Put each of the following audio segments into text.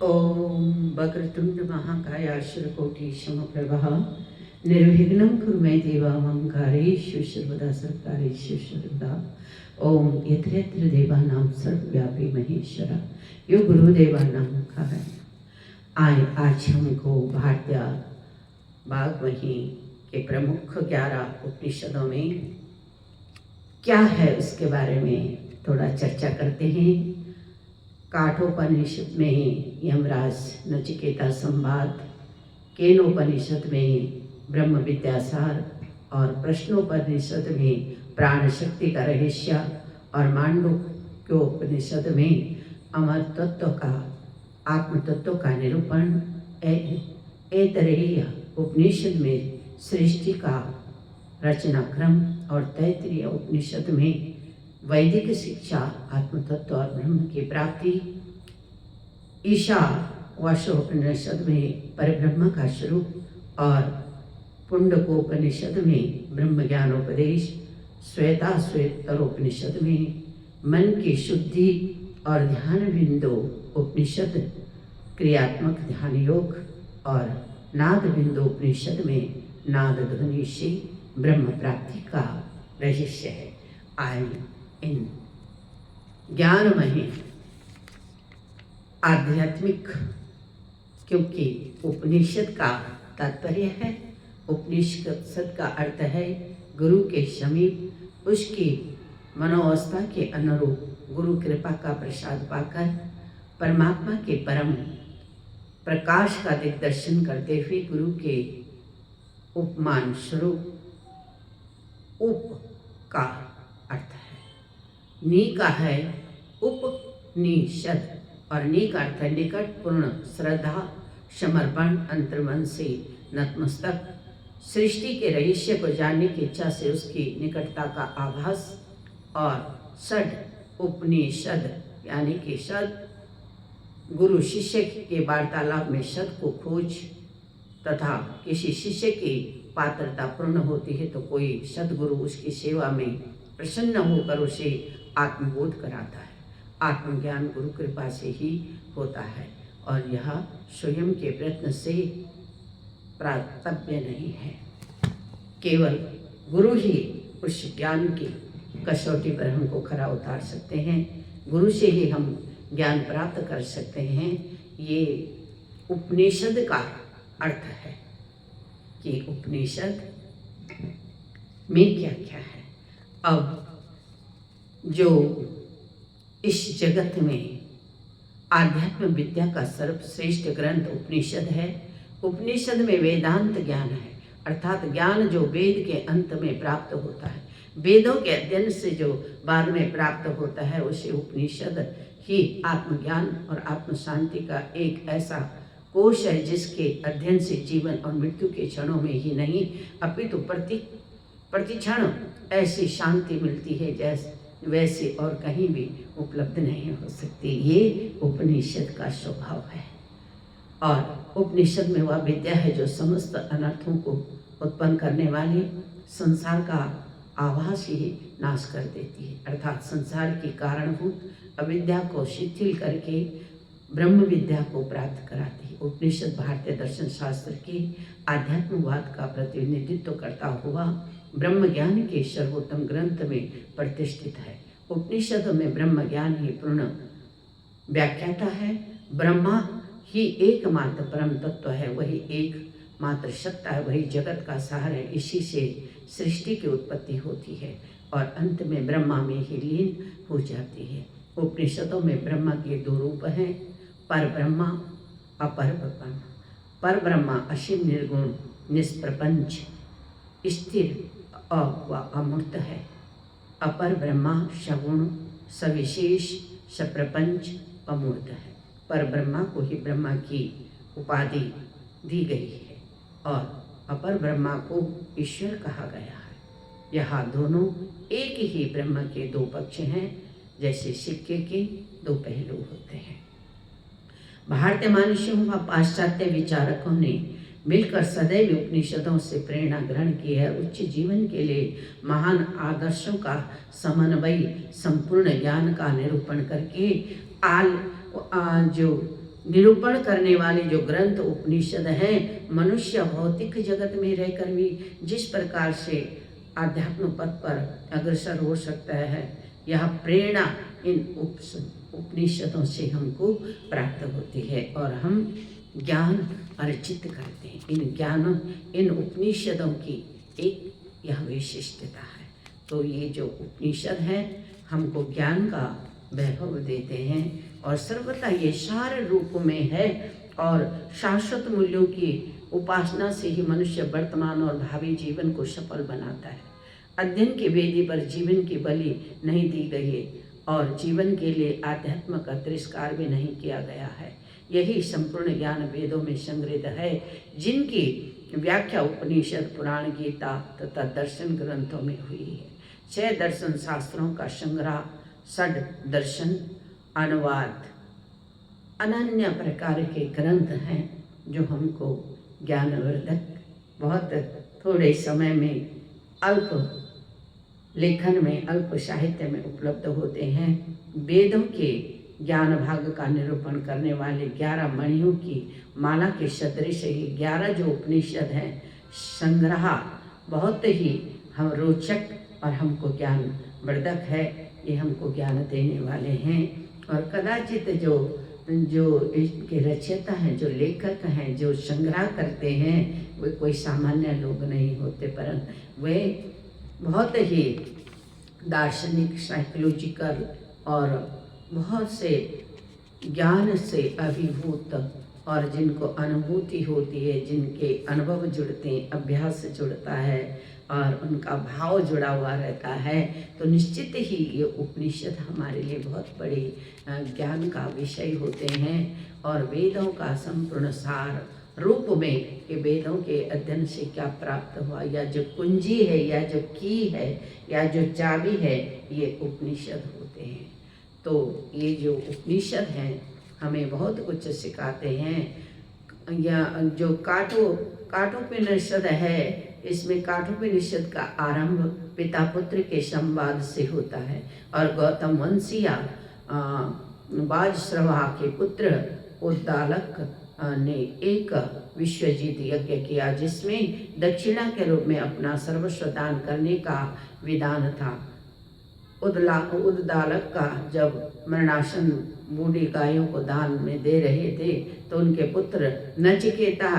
ओम वक्रतुंड महाकाय शुरकोटि समप्रभः निर्विघ्नं कुरु मे देव मम कार्येषु सर्वदा सर्वकार्येषु सर्वदा। ओम यत्र यत्र देवानां सर्वव्यापी महेश्वरा यो गुरुदेवानां मुखाय। आए आज हमको भारतीय वाग्मही के प्रमुख 11 उपनिषदों में क्या है उसके बारे में थोड़ा चर्चा करते हैं। काठोपनिषद में यमराज नचिकेता संवाद, केनोपनिषद में ब्रह्म विद्यासार और प्रश्नोपनिषद में प्राण शक्ति का रहस्य और मांडुक्योपनिषद में अमर तत्व का आत्म तत्व का निरूपण, ऐतरेय उपनिषद में सृष्टि का रचना क्रम और तैत्तिरीय उपनिषद में वैदिक शिक्षा, आत्म तत्व और ब्रह्म की प्राप्ति, ईशावास्योपनिषद में परब्रह्म का स्वरूप और पुंडकोपनिषद में ब्रह्म ज्ञानोपदेश, श्वेताश्वेतरोपनिषद में मन की शुद्धि और ध्यान बिंदु उपनिषद क्रियात्मक ध्यान योग और नाद बिंदु उपनिषद में नाद ध्वनि से ब्रह्म प्राप्ति का रहस्य है। आए इन ज्ञानमय आध्यात्मिक, क्योंकि उपनिषद का तात्पर्य है, उपनिषद का अर्थ है गुरु के समीप उसकी मनोवस्था के अनुरूप गुरु कृपा का प्रसाद पाकर परमात्मा के परम प्रकाश का दिग्दर्शन करते हुए गुरु के उपमान स्वरूप उप का अर्थ है। नी का है उपनिषद और नी का अर्थ है निकट, पूर्ण, श्रद्धा, समर्पण, अंतर्मन से नतमस्तक, सृष्टि के रहस्य को जानने की इच्छा से उसकी निकटता का आभास, और षड उपनिषद यानी कि शद गुरु शिष्य के वार्तालाप में शद को खोज तथा किसी शिष्य की पात्रता पूर्ण होती है तो कोई सदगुरु उसकी सेवा में प्रसन्न होकर उसे आत्मबोध कराता है। आत्मज्ञान गुरु कृपा से ही होता है और यह स्वयं के प्रयत्न से प्राप्तव्य नहीं है। केवल गुरु ही उस ज्ञान की कसौटी पर हमको खरा उतार सकते हैं। गुरु से ही हम ज्ञान प्राप्त कर सकते हैं। ये उपनिषद का अर्थ है कि उपनिषद में क्या क्या है। अब जो इस जगत में आध्यात्म विद्या का सर्वश्रेष्ठ ग्रंथ उपनिषद है, उपनिषद में वेदांत ज्ञान है, अर्थात ज्ञान जो वेद के अंत में प्राप्त होता है। वेदों के अध्ययन से जो बाद में प्राप्त होता है उसे उपनिषद ही आत्मज्ञान और आत्म शांति का एक ऐसा कोश है जिसके अध्ययन से जीवन और मृत्यु के क्षणों में ही नहीं अपितु प्रतिक्षण ऐसी शांति मिलती है जैसे वैसे और कहीं भी उपलब्ध नहीं हो सकती। ये उपनिषद का स्वभाव है और उपनिषद में वह विद्या है जो समस्त अनर्थों को उत्पन्न करने वाली संसार का आभास ही नाश कर देती है, अर्थात संसार की कारणभूत अविद्या को शिथिल करके ब्रह्म विद्या को प्राप्त कराती है। उपनिषद भारतीय दर्शन शास्त्र की आध्यात्मवाद का प्रतिनिधित्व करता हुआ ब्रह्म ज्ञान के सर्वोत्तम ग्रंथ में प्रतिष्ठित है। उपनिषद में ब्रह्म ज्ञान ही पूर्ण व्याख्याता है। ब्रह्मा ही एकमात्र परम तत्व है, वही एक मात्र सत्ता है, वही जगत का सार है। इसी से सृष्टि की उत्पत्ति होती है और अंत में ब्रह्मा में ही लीन हो जाती है। उपनिषदों में ब्रह्मा के दो रूप हैं, पर ब्रह्मा, अपर ब्रह्मा। पर ब्रह्मा असीम निर्गुण निष्प्रपंच स्थिर व अमूर्त है। अपर ब्रह्मा सगुण सविशेष सप्रपंच अमूर्त है। पर ब्रह्मा को ही ब्रह्मा की उपाधि दी गई है और अपर ब्रह्मा को ईश्वर कहा गया है। यहाँ दोनों एक ही ब्रह्म के दो पक्ष हैं, जैसे सिक्के के दो पहलू होते हैं। भारतीय मनुष्यों व पाश्चात्य विचारकों ने मिलकर सदैव उपनिषदों से प्रेरणा ग्रहण की है। उच्च जीवन के लिए महान आदर्शों का समन्वय, संपूर्ण ज्ञान का निरूपण करके जो निरूपण करने वाले जो ग्रंथ उपनिषद हैं, मनुष्य भौतिक जगत में रहकर भी जिस प्रकार से आध्यात्म पथ पर अग्रसर हो सकता है, यह प्रेरणा इन उपनिषदों से हमको प्राप्त होती है और हम ज्ञान अर्जित करते हैं। इन उपनिषदों की एक यह विशिष्टता है। तो ये जो उपनिषद हैं हमको ज्ञान का वैभव देते हैं और सर्वथा ये सार रूप में है और शाश्वत मूल्यों की उपासना से ही मनुष्य वर्तमान और भावी जीवन को सफल बनाता है। अध्ययन की वेदी पर जीवन की बलि नहीं दी गई है और जीवन के लिए आध्यात्म का तिरस्कार भी नहीं किया गया है। यही संपूर्ण ज्ञान वेदों में संग्रहित है, जिनकी व्याख्या उपनिषद, पुराण, गीता तथा दर्शन ग्रंथों में हुई है। 6 दर्शन शास्त्रों का संग्रह, 6 दर्शन, अनुवाद, अनन्य प्रकार के ग्रंथ हैं जो हमको ज्ञानवर्धक बहुत थोड़े समय में अल्प लेखन में, अल्प साहित्य में उपलब्ध होते हैं। वेदों के ज्ञान भाग का निरूपण करने वाले 11 मणियों की माला के सदृश ही 11 जो उपनिषद हैं संग्रह बहुत ही हम रोचक और हमको ज्ञान वर्धक है। ये हमको ज्ञान देने वाले हैं और कदाचित जो इसके रचयिता हैं, जो लेखक हैं, जो संग्रह करते हैं, वे कोई सामान्य लोग नहीं होते, परंतु वे बहुत ही दार्शनिक, साइकोलॉजिकल और बहुत से ज्ञान से अभिभूत और जिनको अनुभूति होती है, जिनके अनुभव जुड़ते हैं, अभ्यास जुड़ता है और उनका भाव जुड़ा हुआ रहता है, तो निश्चित ही ये उपनिषद हमारे लिए बहुत बड़े ज्ञान का विषय होते हैं। और वेदों का संपूर्ण सार रूप में कि वेदों के अध्ययन से क्या प्राप्त हुआ, या जो कुंजी है, या जो की है, या जो चाबी है, ये उपनिषद होते हैं। तो ये जो उपनिषद हैं हमें बहुत कुछ सिखाते हैं। या जो काठोपनिषद है, इसमें काठोपनिषद का आरंभ पिता पुत्र के संवाद से होता है और गौतम वंशीय बाजश्रवा के पुत्र उद्दालक ने एक विश्वजीत यज्ञ किया, जिसमें दक्षिणा के रूप में अपना सर्वस्व दान करने का विधान था। उद्दालक का जब मरणासन बूढ़ी गायों को दान में दे रहे थे तो उनके पुत्र नचिकेता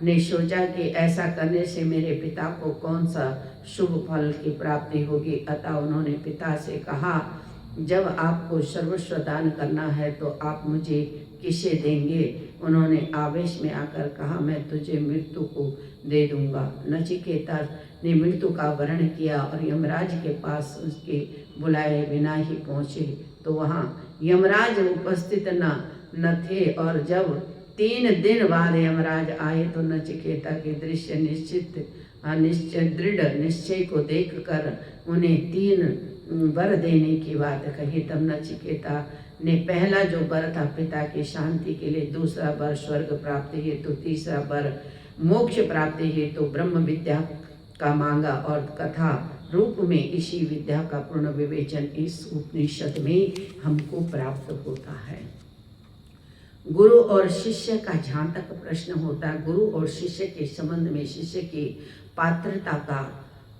ने सोचा कि ऐसा करने से मेरे पिता को कौन सा शुभ फल की प्राप्ति होगी। अतः उन्होंने पिता से कहा, जब आपको सर्वस्व दान करना है तो आप मुझे किसे देंगे? उन्होंने आवेश में आकर कहा, मैं तुझे मृत्यु को दे दूंगा। नचिकेता ने मृत्यु का वर्ण किया और यमराज के पास उसके बुलाए बिना ही पहुँचे तो वहाँ यमराज उपस्थित न थे और जब 3 दिन बाद यमराज आए तो नचिकेता के दृश्य दृढ़ निश्चय को देखकर उन्हें 3 वर देने की बात कही। तब नचिकेता ने पहला जो वर था पिता की शांति के लिए, दूसरा वर स्वर्ग प्राप्ति हेतु, तीसरा वर मोक्ष प्राप्ति हेतु ब्रह्म विद्या का मांगा और कथा रूप में इसी विद्या का पूर्ण विवेचन इस उपनिषद में हमको प्राप्त होता है। गुरु और शिष्य का जहाँ तक प्रश्न होता है, गुरु और शिष्य के संबंध में शिष्य की पात्रता का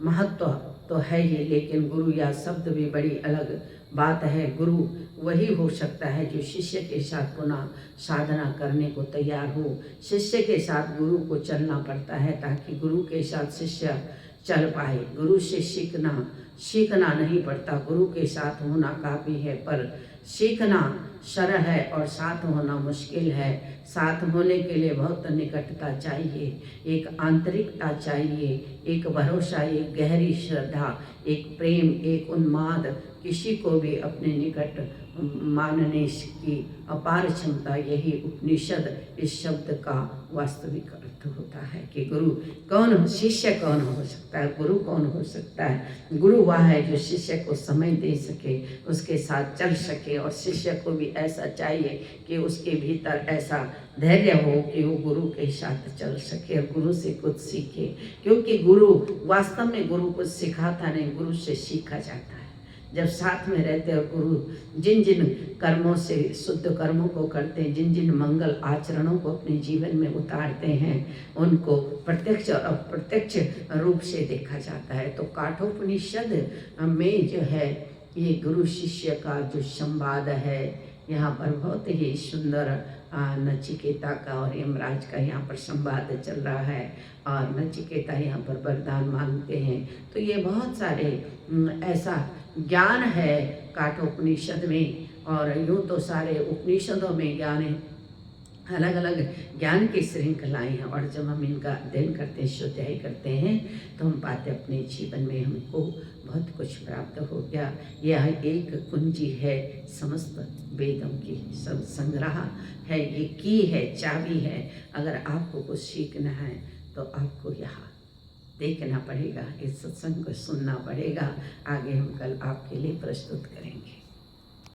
महत्व तो है ही, लेकिन गुरु या शब्द भी बड़ी अलग बात है। गुरु वही हो सकता है जो शिष्य के साथ पुनः साधना करने को तैयार हो। शिष्य के साथ गुरु को चलना पड़ता है ताकि गुरु के साथ शिष्य चल पाए। गुरु से सीखना नहीं पड़ता, गुरु के साथ होना काफ़ी है, पर सीखना सरल है और साथ होना मुश्किल है। साथ होने के लिए बहुत निकटता चाहिए, एक आंतरिकता चाहिए, एक भरोसा, एक गहरी श्रद्धा, एक प्रेम, एक उन्माद, किसी को भी अपने निकट मानने की अपार क्षमता। यही उपनिषद इस शब्द का वास्तविक अर्थ होता है कि गुरु कौन हो, शिष्य कौन हो सकता है, गुरु कौन हो सकता है। गुरु वह है जो शिष्य को समय दे सके, उसके साथ चल सके, और शिष्य को भी ऐसा चाहिए कि उसके भीतर ऐसा धैर्य हो कि वो गुरु के साथ चल सके और गुरु से कुछ सीखे। क्योंकि गुरु वास्तव में गुरु कुछ सिखाता नहीं, गुरु से सीखा जाता है। जब साथ में रहते और गुरु जिन जिन कर्मों से शुद्ध कर्मों को करते हैं, जिन जिन मंगल आचरणों को अपने जीवन में उतारते हैं, उनको प्रत्यक्ष और अप्रत्यक्ष रूप से देखा जाता है। तो काठोपनिषद में जो है ये गुरु शिष्य का जो संवाद है, यहाँ पर बहुत ही सुंदर नचिकेता का और यमराज का यहाँ पर संवाद चल रहा है और नचिकेता यहाँ पर वरदान मांगते हैं। तो ये बहुत सारे ऐसा ज्ञान है काठोपनिषद में, और यूँ तो सारे उपनिषदों में ज्ञान है, अलग अलग ज्ञान की श्रृंखलाएँ हैं। और जब हम इनका अध्ययन करते हैं, स्वाध्याय करते हैं, तो हम पाते अपने जीवन में हमको बहुत कुछ प्राप्त हो गया। यह एक कुंजी है समस्त वेदों की, सब संग्रह है, ये की है, चाबी है। अगर आपको कुछ सीखना है तो आपको यहाँ देखना पड़ेगा, इस सत्संग को सुनना पड़ेगा। आगे हम कल आपके लिए प्रस्तुत करेंगे।